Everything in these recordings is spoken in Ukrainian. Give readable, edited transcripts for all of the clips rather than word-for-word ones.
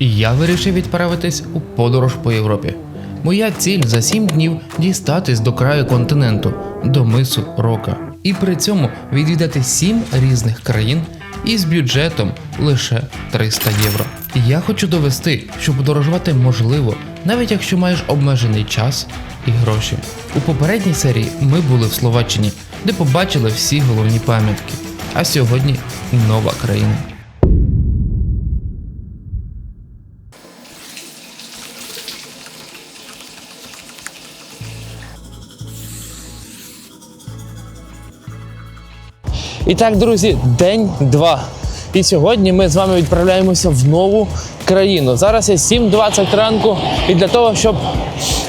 І я вирішив відправитись у подорож по Європі. Моя ціль за 7 днів дістатись до краю континенту, до мису Рока. І при цьому відвідати 7 різних країн із бюджетом лише 300 євро. Я хочу довести, що подорожувати можливо, навіть якщо маєш обмежений час і гроші. У попередній серії ми були в Словаччині, де побачили всі головні пам'ятки. А сьогодні нова країна. І так, друзі, день 2. І сьогодні ми з вами відправляємося в нову країну. Зараз є 7:20 ранку, і для того, щоб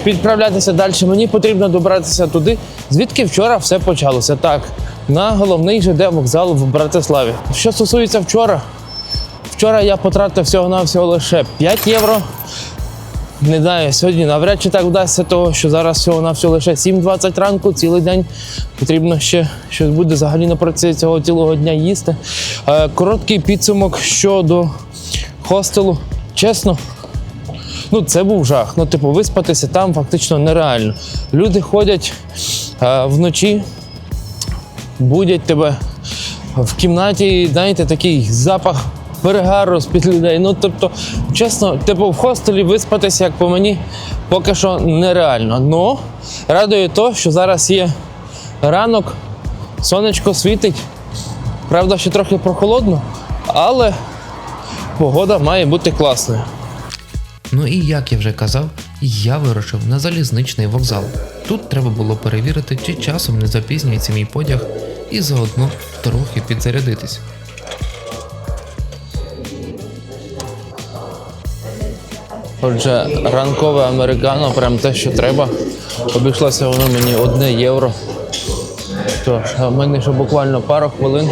відправлятися далі, мені потрібно добратися туди, звідки вчора все почалося. Так, на головний ЖД вокзал в Братиславі. Що стосується вчора я потратив всього-навсього лише 5 євро. Не знаю, сьогодні навряд чи так вдасться, того, що зараз всього-навсього лише 7:20 ранку, цілий день. Потрібно ще щось буде взагалі на протязі цього цілого дня їсти. Короткий підсумок щодо хостелу. Чесно, це був жах. Виспатися там фактично нереально. Люди ходять вночі, будять тебе в кімнаті, знаєте, такий запах перегару з-під людей. Чесно, в хостелі виспатися, як по мені, поки що нереально. Но радує то, що зараз є ранок, сонечко світить. Правда, ще трохи прохолодно, але погода має бути класною. Ну і як я вже казав, я вирушив на залізничний вокзал. Тут треба було перевірити, чи часом не запізнюється мій потяг і заодно трохи підзарядитись. Отже, ранкове американо, прям те, що треба. Обійшлося воно мені 1 євро. Тож, в мене ще буквально пару хвилин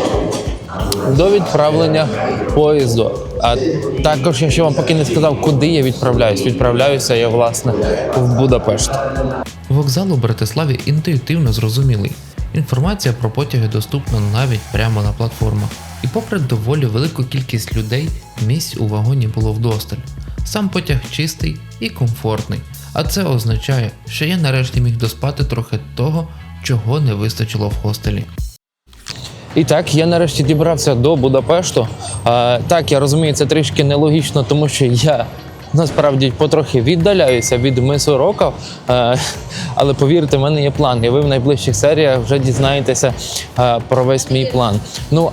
до відправлення поїзду. А також я ще вам поки не сказав, куди я відправляюсь. Відправляюся я, власне, в Будапешт. Вокзал у Братиславі інтуїтивно зрозумілий. Інформація про потяги доступна навіть прямо на платформах. І попри доволі велику кількість людей, місць у вагоні було вдосталь. Сам потяг чистий і комфортний, а це означає, що я нарешті міг доспати трохи того, чого не вистачило в хостелі. І так, я нарешті дібрався до Будапешту. Так, я розумію, це трішки нелогічно, тому що я насправді потрохи віддаляюся від мису Рока, але повірте, в мене є план, і ви в найближчих серіях вже дізнаєтеся про весь мій план.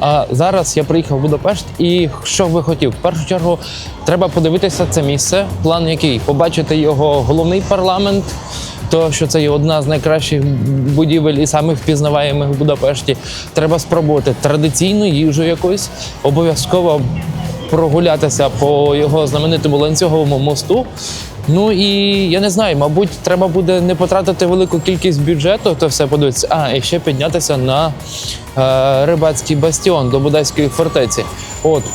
А зараз я приїхав в Будапешт, і що би хотів? В першу чергу треба подивитися це місце. План який? Побачити його головний парламент, то що це є одна з найкращих будівель і самих впізнаваємих в Будапешті. Треба спробувати традиційну їжу якусь, обов'язково прогулятися по його знаменитому ланцюговому мосту. І я не знаю, мабуть, треба буде не потратити велику кількість бюджету, то все подивитися, і ще піднятися на рибацький бастіон до Будайської фортеці.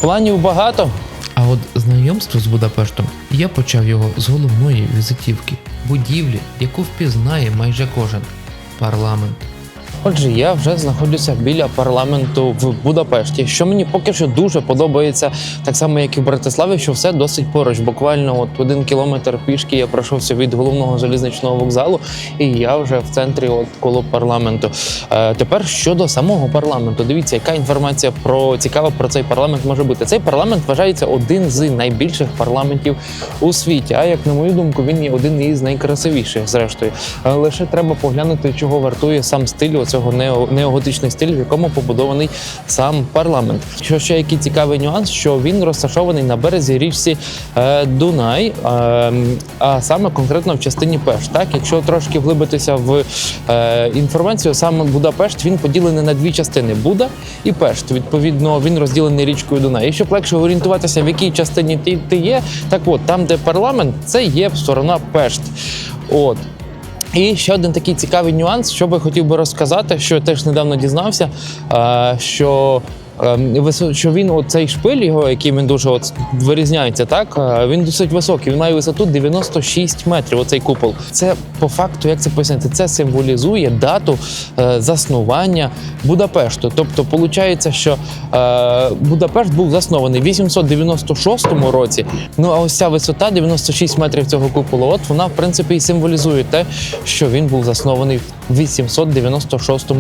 Планів багато. А от знайомство з Будапештом я почав його з головної візитівки – будівлі, яку впізнає майже кожен – парламент. Отже, я вже знаходжуся біля парламенту в Будапешті, що мені поки що дуже подобається, так само як і в Братиславі, що все досить поруч. Буквально 1 кілометр пішки я пройшовся від головного залізничного вокзалу, і я вже в центрі коло парламенту. Тепер щодо самого парламенту. Дивіться, яка інформація цікава про цей парламент може бути. Цей парламент вважається один з найбільших парламентів у світі, а як на мою думку, він є один із найкрасивіших, зрештою. Лише треба поглянути, чого вартує сам стиль цього неоготичний стиль, в якому побудований сам парламент. Що ще який цікавий нюанс, що він розташований на березі річці Дунай, а саме конкретно в частині Пешт. Так, якщо трошки вглибитися в інформацію, саме Будапешт, він поділений на 2 частини – Буда і Пешт. Відповідно, він розділений річкою Дунай. І щоб легше орієнтуватися, в якій частині ти є, так там, де парламент, це є сторона Пешт. І ще один такий цікавий нюанс, що би хотів би розказати, що я теж недавно дізнався, що що він цей шпиль, його, який він дуже вирізняється, так він досить високий. Він має висоту 96 метрів. Оцей купол. Це по факту, як це пояснити, це символізує дату заснування Будапешту. Тобто, виходить, що Будапешт був заснований в 896 році. Ну а ось ця висота 96 метрів цього куполу. От вона, в принципі, і символізує те, що він був заснований в 896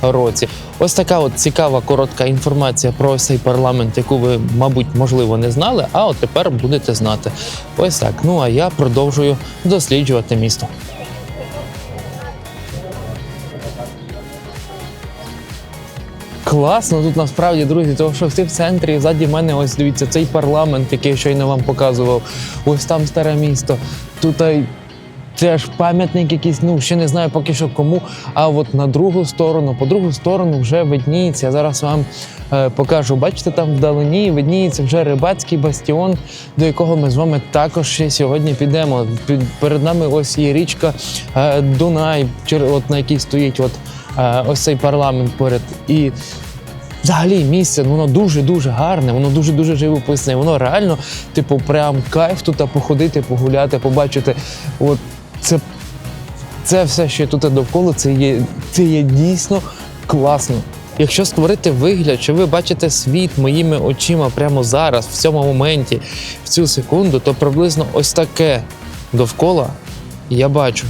році. Ось така от цікава коротка інформація про цей парламент, яку ви, мабуть, можливо, не знали, а от тепер будете знати. Ось так. Ну а я продовжую досліджувати місто. Класно тут насправді, друзі, тому що всі в центрі, ззаді мене, ось дивіться, цей парламент, який я щойно вам показував, ось там старе місто, тут теж пам'ятник якийсь, ну ще не знаю поки що кому, а от по другу сторону вже видніється, я зараз вам покажу, бачите, там вдалині видніється вже рибацький бастіон, до якого ми з вами також ще сьогодні підемо. Перед нами ось є річка Дунай, от на якій стоїть ось цей парламент поряд. І взагалі місце, воно дуже-дуже гарне, воно дуже-дуже живописне, воно реально, типу, прям кайф тут походити, погуляти, побачити. От це все, що тут довкола, це є дійсно класно. Якщо створити вигляд, що ви бачите світ моїми очима прямо зараз, в цьому моменті, в цю секунду, то приблизно ось таке довкола я бачу.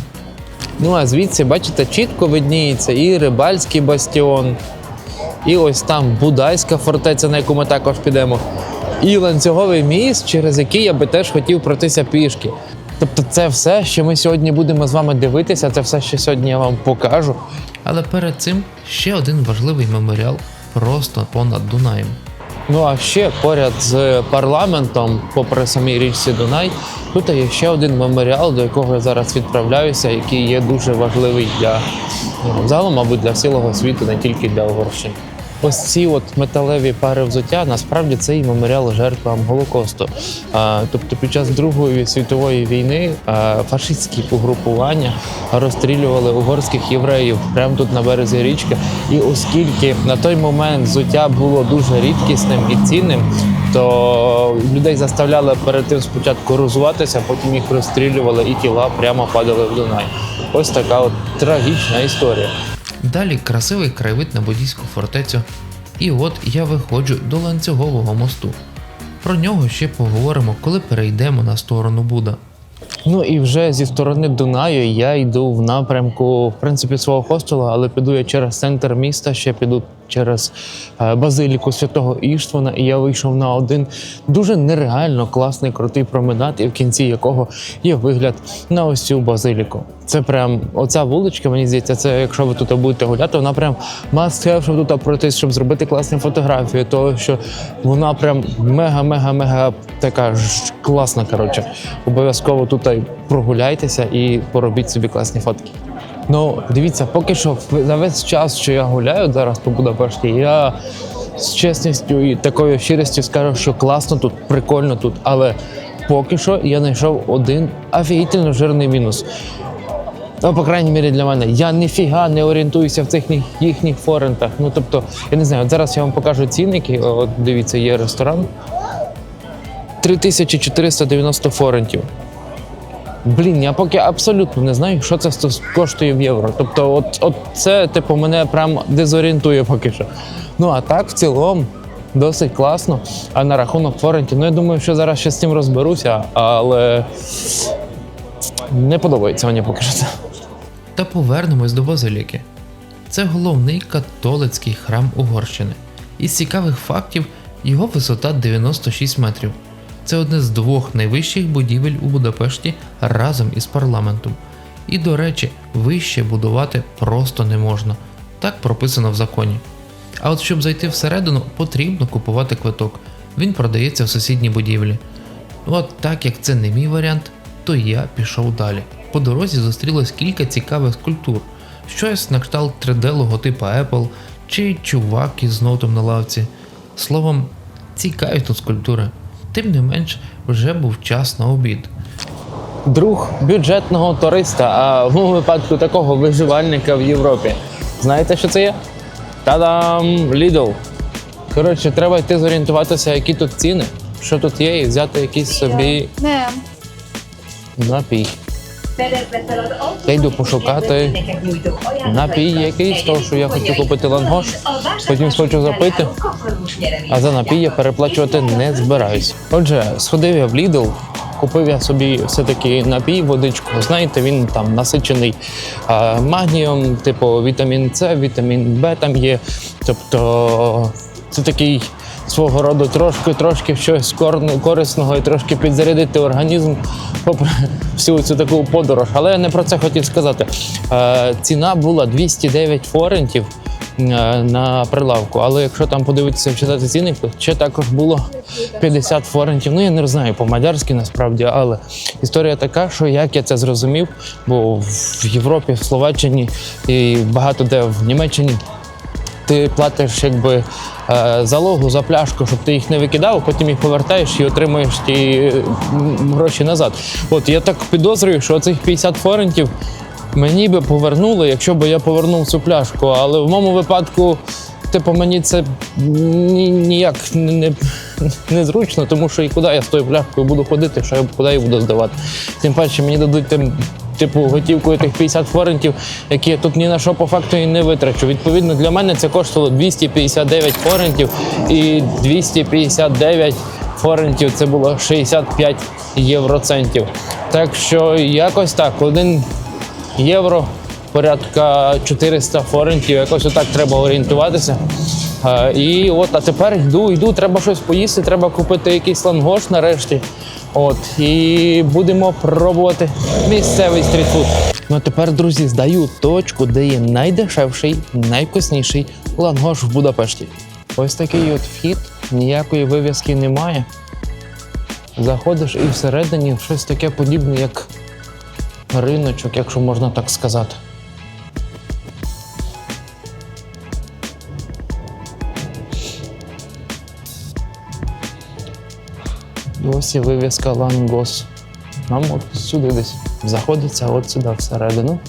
Ну а звідси, бачите, чітко видніється і Рибальський бастіон, і ось там Будайська фортеця, на яку ми також підемо, і ланцюговий міст, через який я би теж хотів пройтися пішки. Тобто це все, що ми сьогодні будемо з вами дивитися, це все, що сьогодні я вам покажу. Але перед цим ще один важливий меморіал просто понад Дунаєм. Ну а ще поряд з парламентом, попри самій річці Дунай, тут є ще один меморіал, до якого я зараз відправляюся, який є дуже важливий для загалом, мабуть, для цілого світу, не тільки для Угорщини. Ось ці металеві пари взуття, насправді це і меморіал жертвам Голокосту. Тобто під час Другої світової війни фашистські угрупування розстрілювали угорських євреїв прямо тут на березі річки. І оскільки на той момент взуття було дуже рідкісним і цінним, то людей заставляли перед тим спочатку розуватися, потім їх розстрілювали і тіла прямо падали в Дунай. Ось така трагічна історія. Далі красивий краєвид на Будійську фортецю. І от я виходжу до ланцюгового мосту. Про нього ще поговоримо, коли перейдемо на сторону Буда. Ну і вже зі сторони Дунаю я йду в напрямку, в принципі, свого хостелу, але піду я через центр міста, ще піду через базиліку Святого Іштвана, і я вийшов на один дуже нереально класний, крутий променад, і в кінці якого є вигляд на ось цю базиліку. Це прям, оця вуличка, мені здається, це якщо ви тут будете гуляти, вона прям must have, щоб тут пройтись, щоб зробити класні фотографії, того що вона прям мега така класна, коротше. Обов'язково тут прогуляйтеся і поробіть собі класні фотки. Ну, дивіться, поки що за весь час, що я гуляю зараз по Будапешті, я з чесністю і такою щирістю скажу, що класно тут, прикольно тут, але поки що я знайшов один офігітельно жирний мінус. Ну, по крайній мірі для мене. Я ніфіга не орієнтуюся в цих їхніх форентах. Ну, тобто, я не знаю, от зараз я вам покажу цінники, от дивіться, є ресторан. 3490 форентів. Блін, я поки абсолютно не знаю, що це коштує в євро. Тобто, от це, типу, мене прям дезорієнтує поки що. Ну, а так, в цілому, досить класно. А на рахунок форентів, ну, я думаю, що зараз ще з цим розберуся, але не подобається мені поки що це. Та повернемось до базиліки. Це головний католицький храм Угорщини. Із цікавих фактів, його висота 96 метрів. Це одне з двох найвищих будівель у Будапешті разом із парламентом. І, до речі, вище будувати просто не можна. Так прописано в законі. А от щоб зайти всередину, потрібно купувати квиток. Він продається в сусідній будівлі. От так як це не мій варіант, то я пішов далі. По дорозі зустрілось кілька цікавих скульптур. Щось на кшталт 3D-логотипа Apple чи чувак із ноутом на лавці. Словом, цікаві тут скульптури. Тим не менш, вже був час на обід. Друг бюджетного туриста, а в моєму випадку такого виживальника в Європі. Знаєте, що це є? Та-дам! Lidl. Коротше, треба йти зорієнтуватися, які тут ціни, що тут є, і взяти якийсь собі Nem. напій. Я йду пошукати напій якийсь, того, що я хочу купити лангош, потім схочу запити, а за напій я переплачувати не збираюсь. Отже, сходив я в Lidl, купив я собі все-таки напій, водичку. Знаєте, він там насичений магнієм, типу вітамін С, вітамін Б там є. Тобто це такий свого роду трошки щось корисного і трошки підзарядити організм попри всю цю таку подорож. Але я не про це хотів сказати. Ціна була 209 форентів на прилавку, але якщо там подивитися, вчитати ціни, то ще також було 50 форентів. Ну, я не знаю по-мадярськи насправді, але історія така, що як я це зрозумів, бо в Європі, в Словаччині і багато де в Німеччині ти платиш якби залогу за пляшку, щоб ти їх не викидав, потім їх повертаєш і отримуєш ті гроші назад. От я так підозрюю, що цих 50 форентів мені би повернули, якщо б я повернув цю пляшку. Але в моєму випадку, типу, мені це ніяк не зручно, тому що і куди я з тою пляшкою буду ходити, що я куди її буду здавати. Тим паче мені дадуть типу готівкою тих 50 форентів, які я тут ні на що по факту і не витрачу. Відповідно, для мене це коштувало 259 форентів, і 259 форентів це було 65 євроцентів. Так що якось так, 1 євро, порядка 400 форентів, якось отак треба орієнтуватися. І от, а тепер йду, треба щось поїсти, треба купити якийсь лангош нарешті. От, і будемо пробувати місцевий стрітфуд. Ну а тепер, друзі, здаю точку, де є найдешевший, найвкусніший лангош в Будапешті. Ось такий от вхід, ніякої вивіски немає. Заходиш і всередині щось таке подібне, як риночок, якщо можна так сказати. І ось є вивіска Лангос. Нам от сюди десь заходиться, от сюди всередину.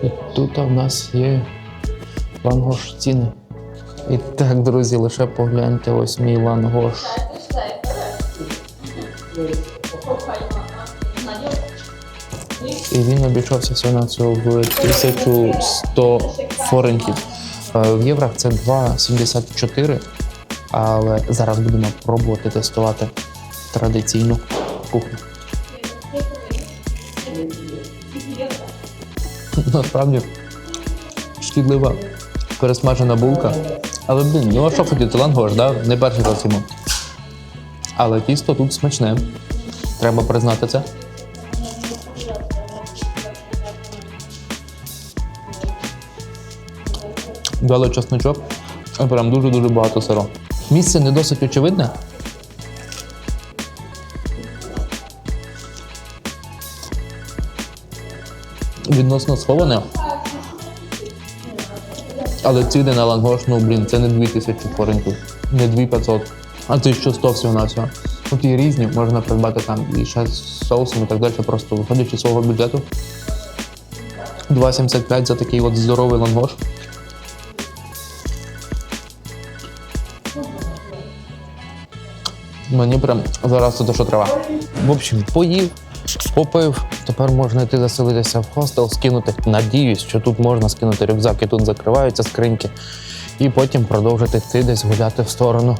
І тут у нас є лангош ціни. І так, друзі, лише погляньте, ось мій лангош. І він обійшовся всього на цього в 1100 форентів. В єврах це 2,74, але зараз будемо пробувати тестувати традиційну кухню. Насправді шкідлива пересмажена булка. Але, ну а що хотіти, лангош, да? Не перший раз йому. Але тісто тут смачне, треба признати це. Дали чесночок, а прям дуже-дуже багато сиру. Місце не досить очевидне. Відносно сховане. Але ціни на лангош, ну це не 2000 форентів, не 2500, а 1100 всього-навсього. Тут є різні, можна придбати там і ще з соусом і так далі, просто виходячи з свого бюджету. 2,75 за такий от здоровий лангош. Мені прям зараз це те, що треба. В общем, поїв, попив, тепер можна йти заселитися в хостел, скинути. Надіюсь, що тут можна скинути рюкзак, і тут закриваються скриньки. І потім продовжити йти десь гуляти в сторону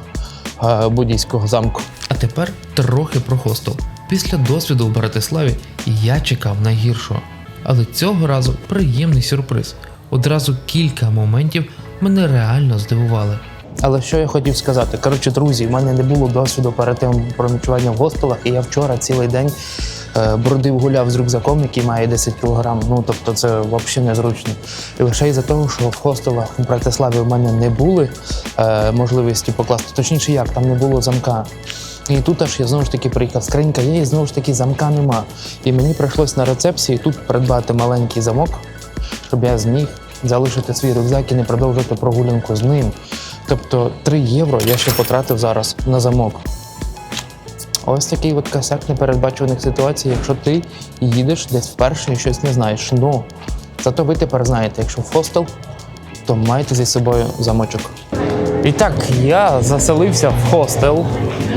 буддійського замку. А тепер трохи про хостел. Після досвіду в Братиславі я чекав найгіршого. Але цього разу приємний сюрприз. Одразу кілька моментів мене реально здивували. Але що я хотів сказати? Коротше, друзі, в мене не було досвіду перед тим проночування в гостелах, і я вчора цілий день бродив, гуляв з рюкзаком, який має 10 кг. Ну, тобто це взагалі незручно. І лише із-за того, що в хостелах у Братиславі в мене не були можливості покласти, точніше як, там не було замка. І тут аж я знову ж таки приїхав, скринька є, і знову ж таки замка нема. І мені прийшлось на рецепції тут придбати маленький замок, щоб я зміг залишити свій рюкзак і не продовжити прогулянку з ним. Тобто 3 євро я ще потратив зараз на замок. Ось такий от косяк непередбачуваних ситуацій, якщо ти їдеш десь вперше і щось не знаєш. Ну, Зато ви тепер знаєте, якщо в хостел, то майте зі собою замочок. І так, я заселився в хостел.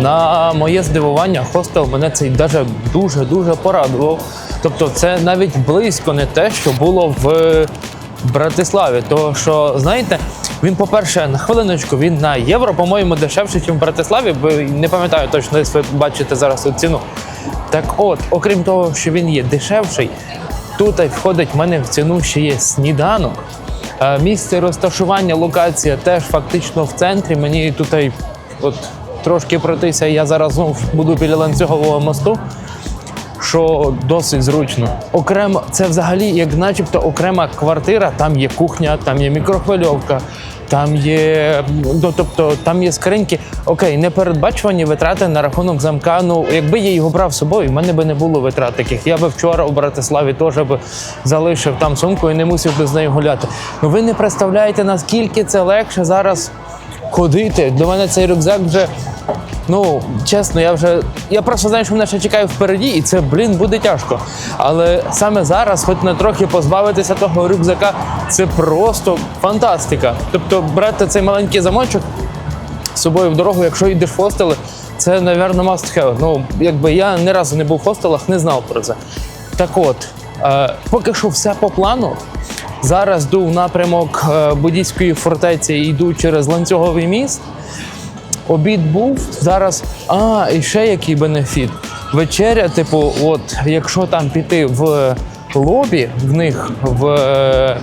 На моє здивування, хостел мене цей даже дуже-дуже порадував. Тобто це навіть близько не те, що було в Братиславі. Тому що, знаєте, він, по-перше, на хвилиночку, він на євро, по-моєму, дешевший, ніж в Братиславі, бо не пам'ятаю точно, десь ви бачите зараз цю ціну. Так от, окрім того, що він є дешевший, тут входить в мене в ціну ще є сніданок. Місце розташування, локація теж фактично в центрі. Мені тут от трошки пройтися, я зараз знову буду біля ланцюгового мосту, що досить зручно. Окремо, це взагалі як начебто окрема квартира, там є кухня, там є мікрохвильовка, там є, ну, тобто, там є скриньки. Окей, непередбачувані витрати на рахунок замка. Ну, якби я його брав з собою, в мене би не було витрат таких. Я би вчора у Братиславі теж би залишив там сумку і не мусив би з нею гуляти. Ну, ви не представляєте, наскільки це легше зараз ходити. До мене цей рюкзак вже, ну, чесно, я просто знаю, що мене ще чекає впереді, і це, буде тяжко. Але саме зараз, хоч на трохи позбавитися того рюкзака, це просто фантастика. Тобто брати цей маленький замочок з собою в дорогу, якщо йдеш в хостели, це, напевно, must have. Ну, якби я ні разу не був в хостелах, не знав про це. Так от, поки що все по плану. Зараз йду в напрямок Буддійської фортеці і йду через ланцюговий міст. Обід був, зараз, і ще який бенефіт. Вечеря, типу, от, якщо там піти в лобі, в них, в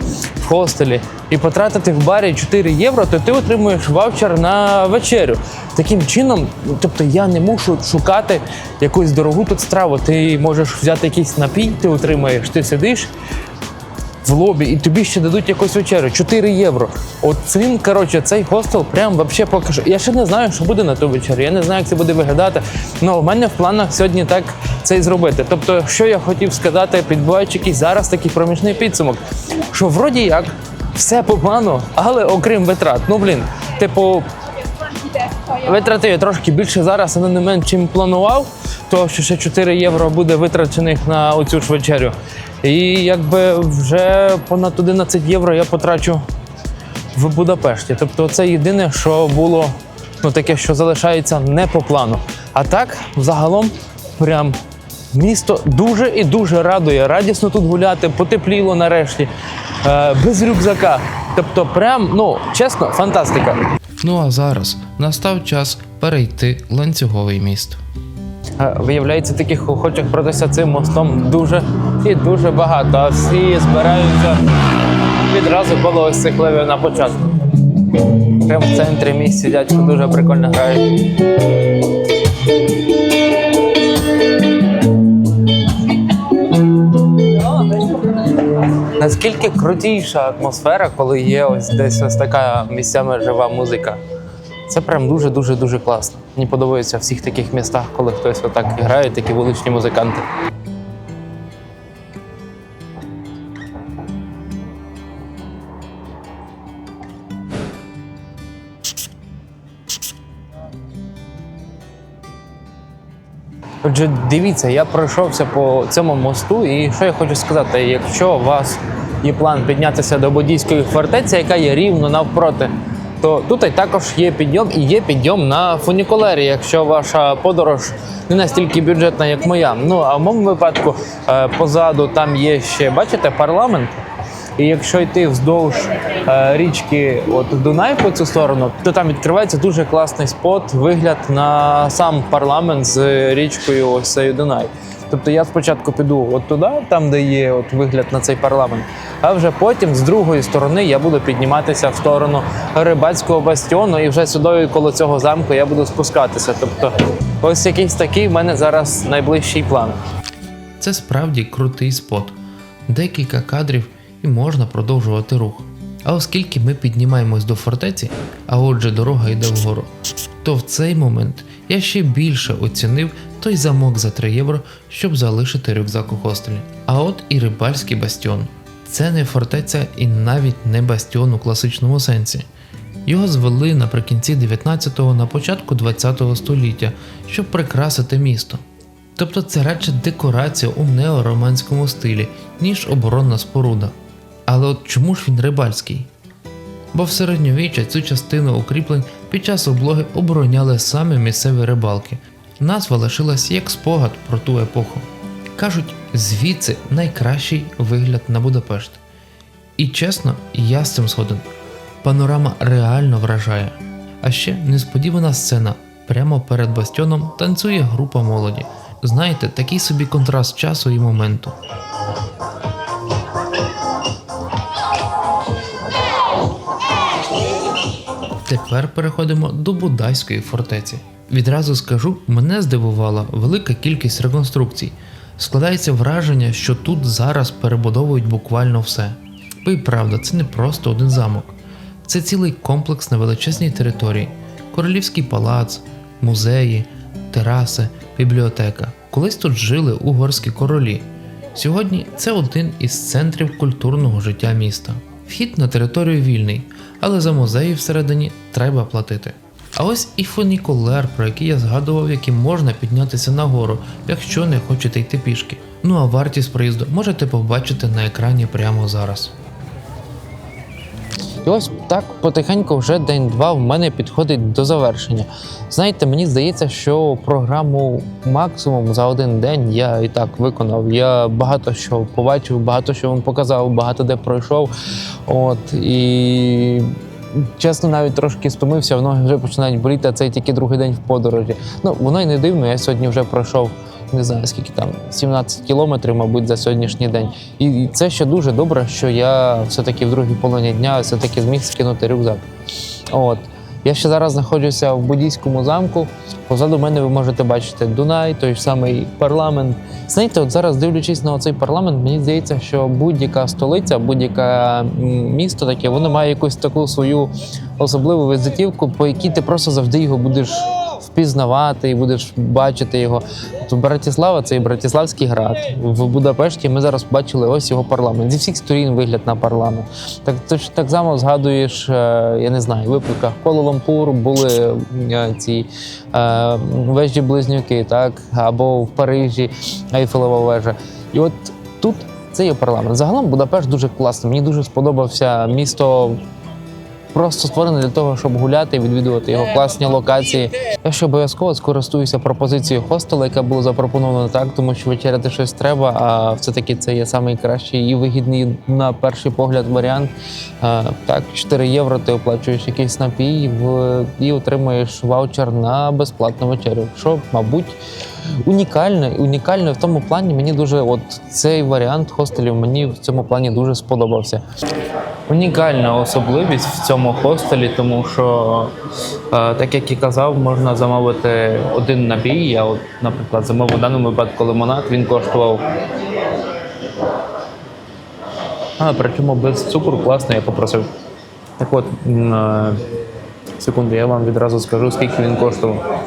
хостелі, і потратити в барі 4 євро, то ти отримуєш ваучер на вечерю. Таким чином, тобто я не мушу шукати якусь дорогу тут страву. Ти можеш взяти якийсь напій, ти отримаєш, ти сидиш в лобі, і тобі ще дадуть якусь вечерю. 4 євро. От цим, цей хостел прям вообще поки що. Я ще не знаю, що буде на ту вечерю. Я не знаю, як це буде виглядати. Але в мене в планах сьогодні так це і зробити. Тобто, що я хотів сказати, підбиваючи якийсь зараз такий проміжний підсумок, що вроді як все по плану, але окрім витрат. Типу, витратив я трошки більше зараз, але не менше, чим планував, то що ще 4 євро буде витрачених на оцю ж вечерю. І якби вже понад 11 євро я потрачу в Будапешті. Тобто це єдине, що було таке, що залишається не по плану. А так, взагалом, прям місто дуже і дуже радує. Радісно тут гуляти, потепліло нарешті, без рюкзака. Тобто прям, чесно, фантастика. Ну а зараз настав час перейти ланцюговий міст. Виявляється, таких охочих пройтися цим мостом дуже і дуже багато, а всі збираються відразу коло ось цих левів на початку. Прямо в центрі місця дядько дуже прикольно грає. Наскільки крутіша атмосфера, коли є ось десь ось така місцями жива музика. Це прям дуже-дуже-дуже класно. Мені подобається в всіх таких містах, коли хтось отак грає, такі вуличні музиканти. Отже, дивіться, я пройшовся по цьому мосту, і що я хочу сказати, якщо у вас є план піднятися до Буддійської фортеці, яка є рівно навпроти, то тут також є підйом, і є підйом на фунікулері, якщо ваша подорож не настільки бюджетна, як моя. А в моєму випадку позаду там є ще, бачите, парламент. І якщо йти вздовж річки Дунай по цю сторону, то там відкривається дуже класний спот, вигляд на сам парламент з річкою ось цей Дунай. Тобто я спочатку піду туди, там де є вигляд на цей парламент, а вже потім з другої сторони я буду підніматися в сторону рибацького бастіону і вже сюди коло цього замку я буду спускатися. Тобто ось якийсь такий в мене зараз найближчий план. Це справді крутий спот. Декілька кадрів і можна продовжувати рух. А оскільки ми піднімаємось до фортеці, а отже дорога йде вгору, то в цей момент я ще більше оцінив той замок за 3 євро, щоб залишити рюкзак у хостелі. А от і рибальський бастіон. Це не фортеця і навіть не бастіон у класичному сенсі. Його звели наприкінці 19-го, на початку 20-го століття, щоб прикрасити місто. Тобто це радше декорація у неороманському стилі, ніж оборонна споруда. Але от чому ж він рибальський? Бо в середньовіччя цю частину укріплень під час облоги обороняли саме місцеві рибалки. Назва лишилась як спогад про ту епоху. Кажуть, звідси найкращий вигляд на Будапешт. І чесно, я з цим згоден. Панорама реально вражає. А ще несподівана сцена. Прямо перед бастіоном танцює група молоді. Знаєте, такий собі контраст часу і моменту. Тепер переходимо до Будайської фортеці. Відразу скажу, мене здивувала велика кількість реконструкцій. Складається враження, що тут зараз перебудовують буквально все. Бо й правда, це не просто один замок. Це цілий комплекс на величезній території. Королівський палац, музеї, тераси, бібліотека. Колись тут жили угорські королі. Сьогодні це один із центрів культурного життя міста. Вхід на територію вільний, але за музеї всередині треба платити. А ось і фунікулер, про який я згадував, яким можна піднятися нагору, якщо не хочете йти пішки. Ну а вартість проїзду можете побачити на екрані прямо зараз. І ось так потихеньку вже день-два в мене підходить до завершення. Знаєте, мені здається, що програму максимум за один день я і так виконав. Я багато що побачив, багато що вам показав, багато де пройшов. І чесно, навіть трошки стомився, ноги вже починають боліти, а це тільки другий день в подорожі. Ну, воно й не дивно, я сьогодні вже пройшов, не знаю, скільки там, 17 кілометрів, мабуть, за сьогоднішній день. І це ще дуже добре, що я все-таки в другій половині дня все-таки зміг скинути рюкзак. Я ще зараз знаходжуся в Будійському замку. Позаду мене ви можете бачити Дунай, той ж самий парламент. Знаєте, от зараз, дивлячись на цей парламент, мені здається, що будь-яка столиця, будь-яке місто таке, воно має якусь таку свою особливу візитівку, по якій ти просто завжди його будеш впізнавати і будеш бачити його. Тут Братислава – це і Братиславський град. В Будапешті ми зараз бачили ось його парламент. Зі всіх сторін вигляд на парламент. Так само згадуєш, я не знаю, в випадках Куала-Лумпур були ці вежі-близнюки, так? Або в Парижі Ейфелева вежа. І от тут це є парламент. Загалом Будапешт дуже класний. Мені дуже сподобався місто. Просто створене для того, щоб гуляти і відвідувати його класні локації. Я ще обов'язково скористуюся пропозицією хостелу, яка була запропонована так, тому що вечеряти щось треба, а все-таки це є найкращий і вигідний на перший погляд варіант. Так, 4 євро ти оплачуєш якийсь напій і отримуєш ваучер на безплатну вечерю, що, мабуть, унікально в тому плані. Мені дуже цей варіант хостелів мені в цьому плані дуже сподобався. Унікальна особливість в цьому хостелі, тому що, так як і казав, можна замовити один напій. Я, наприклад, замовив в даному випадку лимонад, він коштував. Причому без цукру, класно, я попросив. Так от, секунду, я вам відразу скажу, скільки він коштував.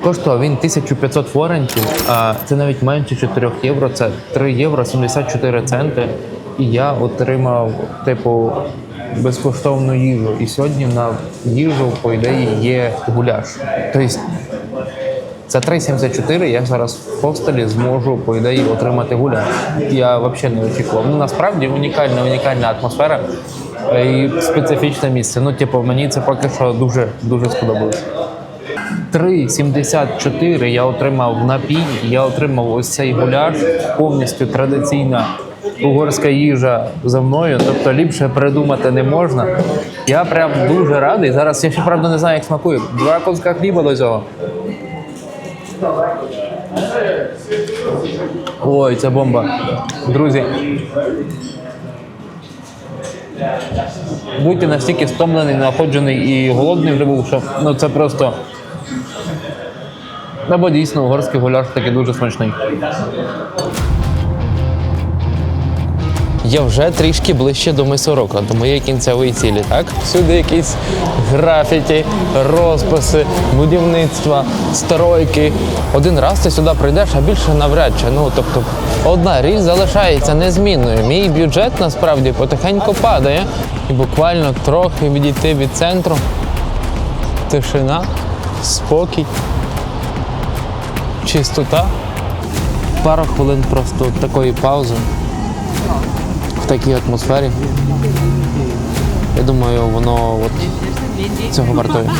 Коштував він 1500 форентів, а це навіть менше 4 євро, це 3 євро 74 центи. І я отримав, безкоштовну їжу. І сьогодні на їжу, по ідеї, є гуляш. Тобто, за 3,74 я зараз в хостелі зможу, по ідеї, отримати гуляш. Я взагалі не очікував. Насправді, унікальна атмосфера і специфічне місце. Мені це поки що дуже сподобалось. 3,74 я отримав напій, я отримав ось цей гуляш, повністю традиційна угорська їжа за мною, тобто ліпше придумати не можна. Я прям дуже радий. Зараз я ще, правда, не знаю, як смакує. 2 куска хліба до цього. Ой, це бомба. Друзі, будьте настільки стомлений, находжений і голодний вже був, що це просто... Або дійсно угорський гуляш такий дуже смачний. Я вже трішки ближче до мису Рока, до моєї кінцевої цілі, так? Всюди якісь графіті, розписи, будівництва, стройки. Один раз ти сюди прийдеш, а більше навряд чи. Тобто, одна річ залишається незмінною. Мій бюджет, насправді, потихеньку падає. І буквально трохи відійти від центру. Тишина, спокій, чистота. Пару хвилин просто такої паузи. в такій атмосфері. Я думаю, воно от цього вартує.